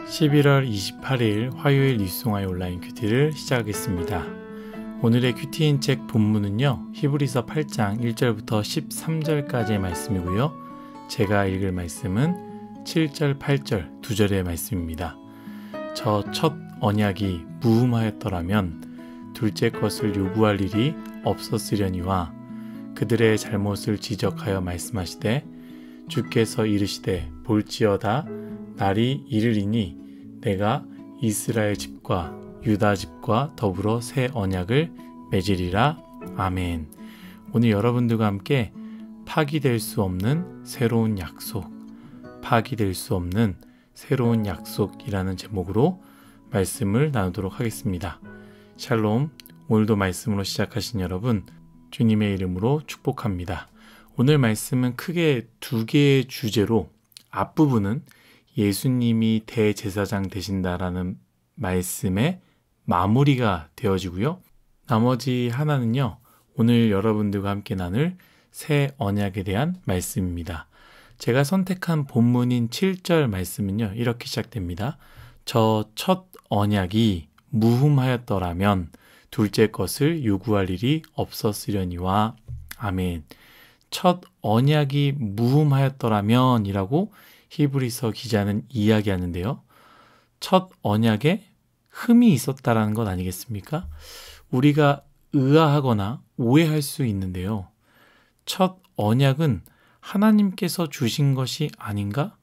11월 28일 화요일 뉴스송화의 온라인 큐티를 시작하겠습니다. 오늘의 큐티인 책 본문은요, 히브리서 8장 1절부터 13절까지의 말씀이고요. 제가 읽을 말씀은 7절, 8절 두 절의 말씀입니다. 저 첫 언약이 무흠하였더라면 둘째 것을 요구할 일이 없었으려니와 그들의 잘못을 지적하여 말씀하시되 주께서 이르시되 볼지어다 날이 이르리니 내가 이스라엘 집과 유다 집과 더불어 새 언약을 맺으리라. 아멘. 오늘 여러분들과 함께 파기될 수 없는 새로운 약속, 파기될 수 없는 새로운 약속이라는 제목으로 말씀을 나누도록 하겠습니다. 샬롬, 오늘도 말씀으로 시작하신 여러분, 주님의 이름으로 축복합니다. 오늘 말씀은 크게 두 개의 주제로, 앞부분은 예수님이 대제사장 되신다라는 말씀의 마무리가 되어지고요. 나머지 하나는요, 오늘 여러분들과 함께 나눌 새 언약에 대한 말씀입니다. 제가 선택한 본문인 7절 말씀은요, 이렇게 시작됩니다. 저 첫 언약이 무흠하였더라면 둘째 것을 요구할 일이 없었으려니와. 아멘. 첫 언약이 무흠하였더라면 이라고 히브리서 기자는 이야기하는데요. 첫 언약에 흠이 있었다라는 것 아니겠습니까? 우리가 의아하거나 오해할 수 있는데요. 첫 언약은 하나님께서 주신 것이 아닌가?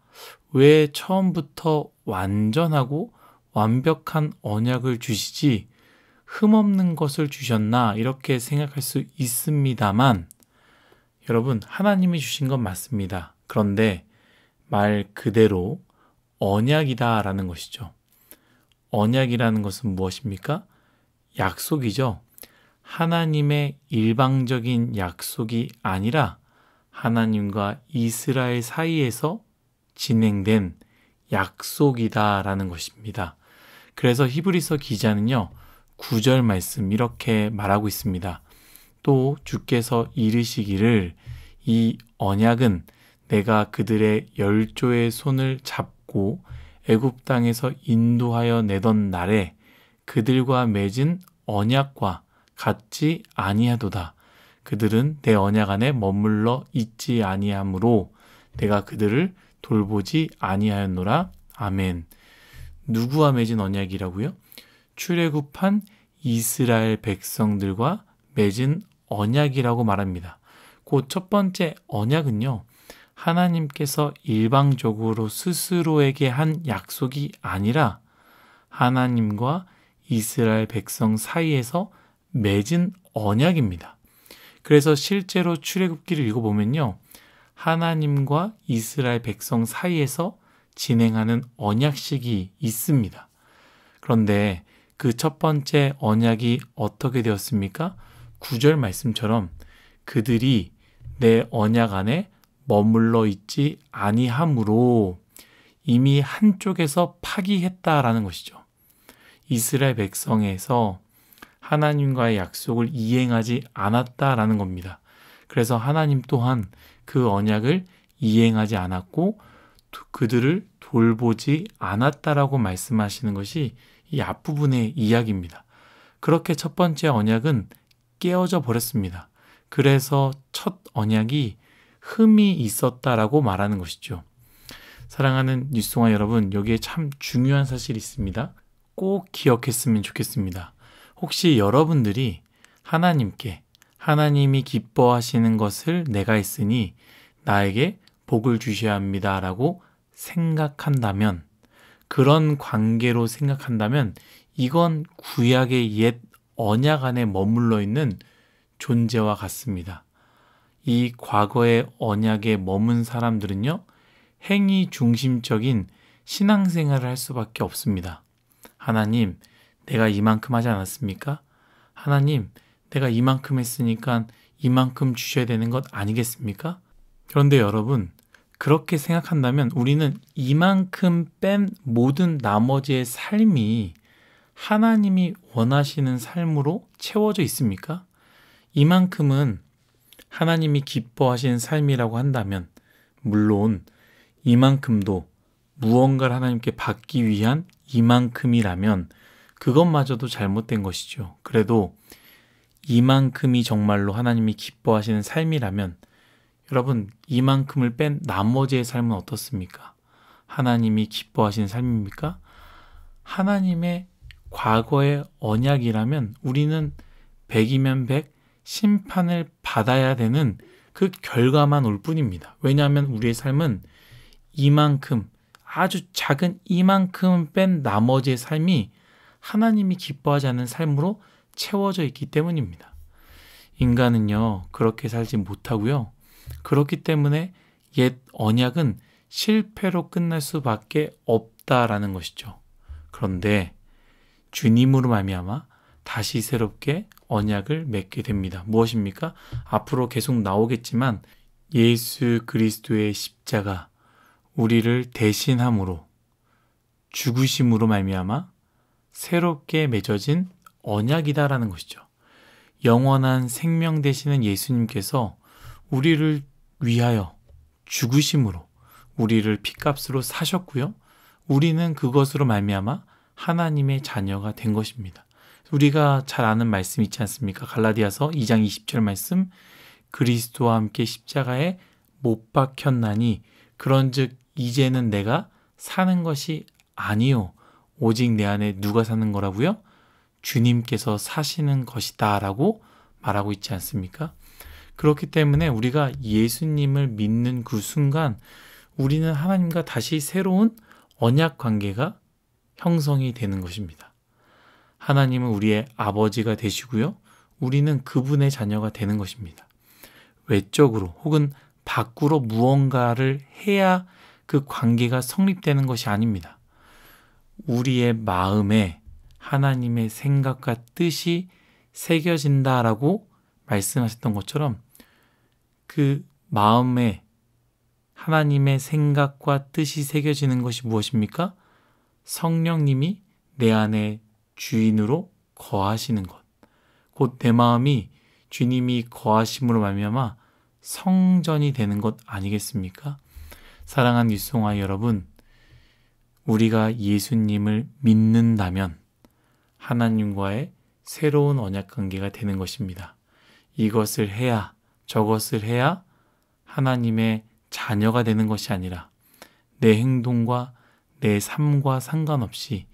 왜 처음부터 완전하고 완벽한 언약을 주시지 흠없는 것을 주셨나? 이렇게 생각할 수 있습니다만, 여러분, 하나님이 주신 건 맞습니다. 그런데 말 그대로 언약이다라는 것이죠. 언약이라는 것은 무엇입니까? 약속이죠. 하나님의 일방적인 약속이 아니라 하나님과 이스라엘 사이에서 진행된 약속이다라는 것입니다. 그래서 히브리서 기자는요, 9절 말씀 이렇게 말하고 있습니다. 또 주께서 이르시기를 이 언약은 내가 그들의 열조의 손을 잡고 애굽 땅에서 인도하여 내던 날에 그들과 맺은 언약과 같지 아니하도다. 그들은 내 언약 안에 머물러 있지 아니하므로 내가 그들을 돌보지 아니하였노라. 아멘. 누구와 맺은 언약이라고요? 출애굽한 이스라엘 백성들과 맺은 언약이라고 말합니다. 그 첫 번째 언약은요, 하나님께서 일방적으로 스스로에게 한 약속이 아니라 하나님과 이스라엘 백성 사이에서 맺은 언약입니다. 그래서 실제로 출애굽기를 읽어보면요, 하나님과 이스라엘 백성 사이에서 진행하는 언약식이 있습니다. 그런데 그 첫 번째 언약이 어떻게 되었습니까? 9절 말씀처럼 그들이 내 언약 안에 머물러 있지 아니하므로 이미 한쪽에서 파기했다라는 것이죠. 이스라엘 백성에서 하나님과의 약속을 이행하지 않았다라는 겁니다. 그래서 하나님 또한 그 언약을 이행하지 않았고 그들을 돌보지 않았다라고 말씀하시는 것이 이 앞부분의 이야기입니다. 그렇게 첫 번째 언약은 깨어져 버렸습니다. 그래서 첫 언약이 흠이 있었다라고 말하는 것이죠. 사랑하는 뉴스송화 여러분, 여기에 참 중요한 사실이 있습니다. 꼭 기억했으면 좋겠습니다. 혹시 여러분들이 하나님께 하나님이 기뻐하시는 것을 내가 했으니 나에게 복을 주셔야 합니다 라고 생각한다면, 그런 관계로 생각한다면 이건 구약의 옛 언약 안에 머물러 있는 존재와 같습니다. 이 과거의 언약에 머문 사람들은요, 행위 중심적인 신앙생활을 할 수밖에 없습니다. 하나님, 내가 이만큼 하지 않았습니까? 하나님, 내가 이만큼 했으니까 이만큼 주셔야 되는 것 아니겠습니까? 그런데 여러분, 그렇게 생각한다면 우리는 이만큼 뺀 모든 나머지의 삶이 하나님이 원하시는 삶으로 채워져 있습니까? 이만큼은 하나님이 기뻐하시는 삶이라고 한다면, 물론 이만큼도 무언가를 하나님께 받기 위한 이만큼이라면 그것마저도 잘못된 것이죠. 그래도 이만큼이 정말로 하나님이 기뻐하시는 삶이라면 여러분, 이만큼을 뺀 나머지의 삶은 어떻습니까? 하나님이 기뻐하시는 삶입니까? 하나님의 과거의 언약이라면 우리는 100이면 100 심판을 받아야 되는 그 결과만 올 뿐입니다. 왜냐하면 우리의 삶은 이만큼, 아주 작은 이만큼 뺀 나머지의 삶이 하나님이 기뻐하지 않는 삶으로 채워져 있기 때문입니다. 인간은요, 그렇게 살지 못하고요. 그렇기 때문에 옛 언약은 실패로 끝날 수밖에 없다라는 것이죠. 그런데 주님으로 말미암아 다시 새롭게 언약을 맺게 됩니다. 무엇입니까? 앞으로 계속 나오겠지만 예수 그리스도의 십자가, 우리를 대신함으로 죽으심으로 말미암아 새롭게 맺어진 언약이다라는 것이죠. 영원한 생명 되시는 예수님께서 우리를 위하여 죽으심으로 우리를 핏값으로 사셨고요. 우리는 그것으로 말미암아 하나님의 자녀가 된 것입니다. 우리가 잘 아는 말씀 있지 않습니까? 갈라디아서 2장 20절 말씀, 그리스도와 함께 십자가에 못 박혔나니 그런즉 이제는 내가 사는 것이 아니요 오직 내 안에 누가 사는 거라고요? 주님께서 사시는 것이다 라고 말하고 있지 않습니까? 그렇기 때문에 우리가 예수님을 믿는 그 순간 우리는 하나님과 다시 새로운 언약 관계가 형성이 되는 것입니다. 하나님은 우리의 아버지가 되시고요. 우리는 그분의 자녀가 되는 것입니다. 외적으로 혹은 밖으로 무언가를 해야 그 관계가 성립되는 것이 아닙니다. 우리의 마음에 하나님의 생각과 뜻이 새겨진다라고 말씀하셨던 것처럼 그 마음에 하나님의 생각과 뜻이 새겨지는 것이 무엇입니까? 성령님이 내 안에 주인으로 거하시는 것. 곧 내 마음이 주님이 거하심으로 말미암아 성전이 되는 것 아니겠습니까? 사랑하는 뉴스공화 여러분, 우리가 예수님을 믿는다면 하나님과의 새로운 언약 관계가 되는 것입니다. 이것을 해야 저것을 해야 하나님의 자녀가 되는 것이 아니라 내 행동과 내 삶과 상관없이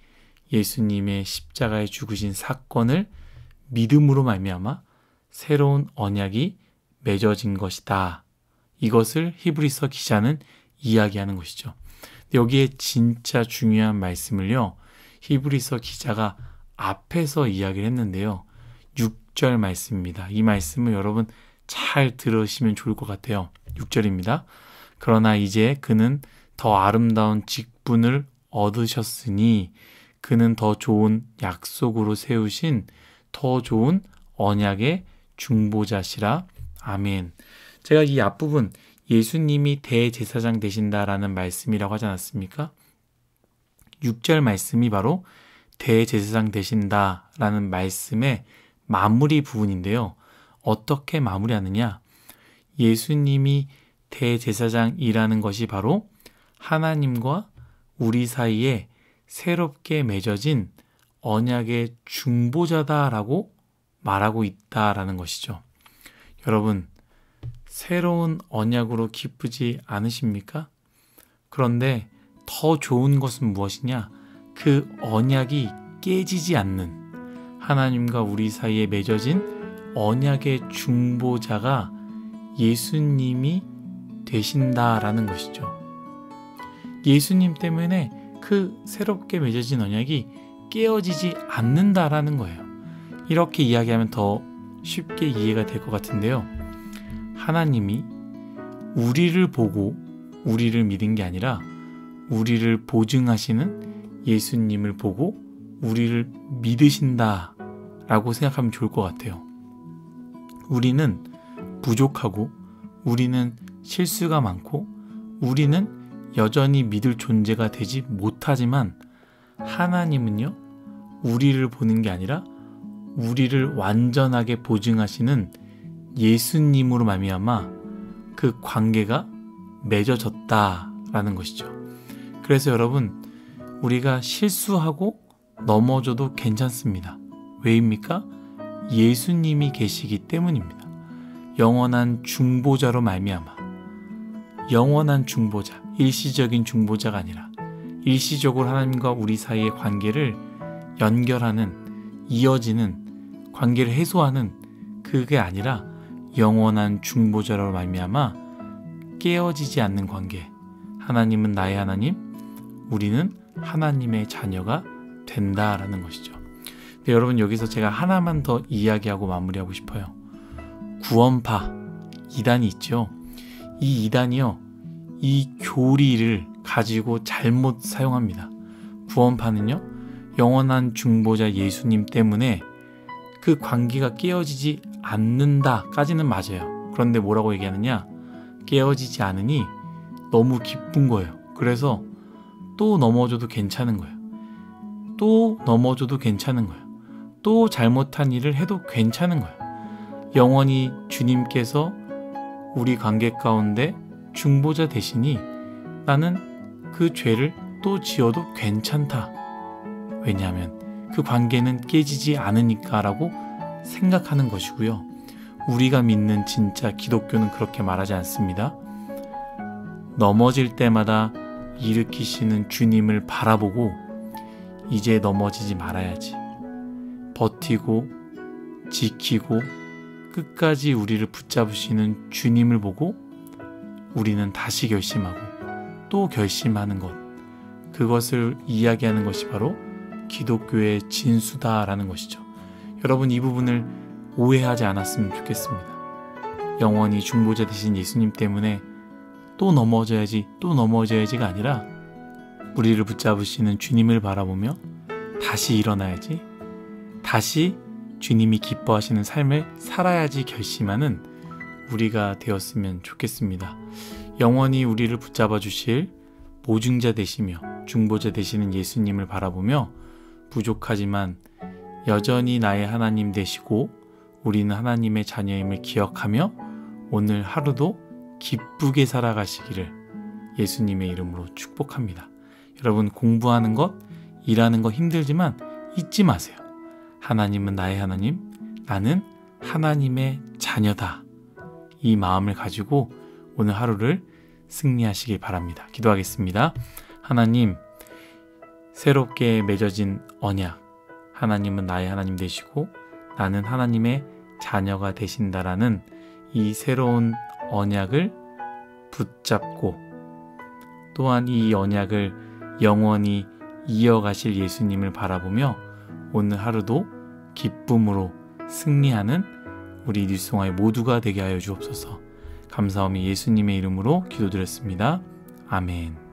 예수님의 십자가에 죽으신 사건을 믿음으로 말미암아 새로운 언약이 맺어진 것이다. 이것을 히브리서 기자는 이야기하는 것이죠. 여기에 진짜 중요한 말씀을요, 히브리서 기자가 앞에서 이야기를 했는데요. 6절 말씀입니다. 이 말씀을 여러분 잘 들으시면 좋을 것 같아요. 6절입니다. 그러나 이제 그는 더 아름다운 직분을 얻으셨으니 그는 더 좋은 약속으로 세우신 더 좋은 언약의 중보자시라. 아멘. 제가 이 앞부분 예수님이 대제사장 되신다라는 말씀이라고 하지 않았습니까? 6절 말씀이 바로 대제사장 되신다라는 말씀의 마무리 부분인데요. 어떻게 마무리하느냐? 예수님이 대제사장이라는 것이 바로 하나님과 우리 사이에 새롭게 맺어진 언약의 중보자다라고 말하고 있다라는 것이죠. 여러분, 새로운 언약으로 기쁘지 않으십니까? 그런데 더 좋은 것은 무엇이냐? 그 언약이 깨지지 않는 하나님과 우리 사이에 맺어진 언약의 중보자가 예수님이 되신다라는 것이죠. 예수님 때문에 그 새롭게 맺어진 언약이 깨어지지 않는다라는 거예요. 이렇게 이야기하면 더 쉽게 이해가 될 것 같은데요. 하나님이 우리를 보고 우리를 믿은 게 아니라 우리를 보증하시는 예수님을 보고 우리를 믿으신다라고 생각하면 좋을 것 같아요. 우리는 부족하고 우리는 실수가 많고 우리는 여전히 믿을 존재가 되지 못하지만 하나님은요, 우리를 보는 게 아니라 우리를 완전하게 보증하시는 예수님으로 말미암아 그 관계가 맺어졌다라는 것이죠. 그래서 여러분, 우리가 실수하고 넘어져도 괜찮습니다. 왜입니까? 예수님이 계시기 때문입니다. 영원한 중보자로 말미암아, 영원한 중보자, 일시적인 중보자가 아니라 일시적으로 하나님과 우리 사이의 관계를 연결하는, 이어지는, 관계를 해소하는, 그게 아니라 영원한 중보자로 말미암아 깨어지지 않는 관계. 하나님은 나의 하나님, 우리는 하나님의 자녀가 된다라는 것이죠. 근데 여러분, 여기서 제가 하나만 더 이야기하고 마무리하고 싶어요. 구원파 이단이 있죠. 이 이단이요, 이 교리를 가지고 잘못 사용합니다. 구원파는요, 영원한 중보자 예수님 때문에 그 관계가 깨어지지 않는다까지는 맞아요. 그런데 뭐라고 얘기하느냐? 깨어지지 않으니 너무 기쁜 거예요. 그래서 또 넘어져도 괜찮은 거예요. 또 넘어져도 괜찮은 거예요. 또 잘못한 일을 해도 괜찮은 거예요. 영원히 주님께서 우리 관계 가운데 중보자 되시니 나는 그 죄를 또 지어도 괜찮다. 왜냐하면 그 관계는 깨지지 않으니까 라고 생각하는 것이고요. 우리가 믿는 진짜 기독교는 그렇게 말하지 않습니다. 넘어질 때마다 일으키시는 주님을 바라보고 이제 넘어지지 말아야지, 버티고 지키고 끝까지 우리를 붙잡으시는 주님을 보고 우리는 다시 결심하고 또 결심하는 것, 그것을 이야기하는 것이 바로 기독교의 진수다라는 것이죠. 여러분, 이 부분을 오해하지 않았으면 좋겠습니다. 영원히 중보자 되신 예수님 때문에 또 넘어져야지가 아니라 우리를 붙잡으시는 주님을 바라보며 다시 일어나야지, 다시 주님이 기뻐하시는 삶을 살아야지 결심하는 우리가 되었으면 좋겠습니다. 영원히 우리를 붙잡아 주실 보증자 되시며 중보자 되시는 예수님을 바라보며 부족하지만 여전히 나의 하나님 되시고 우리는 하나님의 자녀임을 기억하며 오늘 하루도 기쁘게 살아가시기를 예수님의 이름으로 축복합니다. 여러분, 공부하는 것, 일하는 것 힘들지만 잊지 마세요. 하나님은 나의 하나님, 나는 하나님의 자녀다. 이 마음을 가지고 오늘 하루를 승리하시길 바랍니다. 기도하겠습니다. 하나님, 새롭게 맺어진 언약, 하나님은 나의 하나님 되시고 나는 하나님의 자녀가 되신다라는 이 새로운 언약을 붙잡고 또한 이 언약을 영원히 이어가실 예수님을 바라보며 오늘 하루도 기쁨으로 승리하는 우리 뉴스송아의 모두가 되게 하여 주옵소서. 감사하며 예수님의 이름으로 기도드렸습니다. 아멘.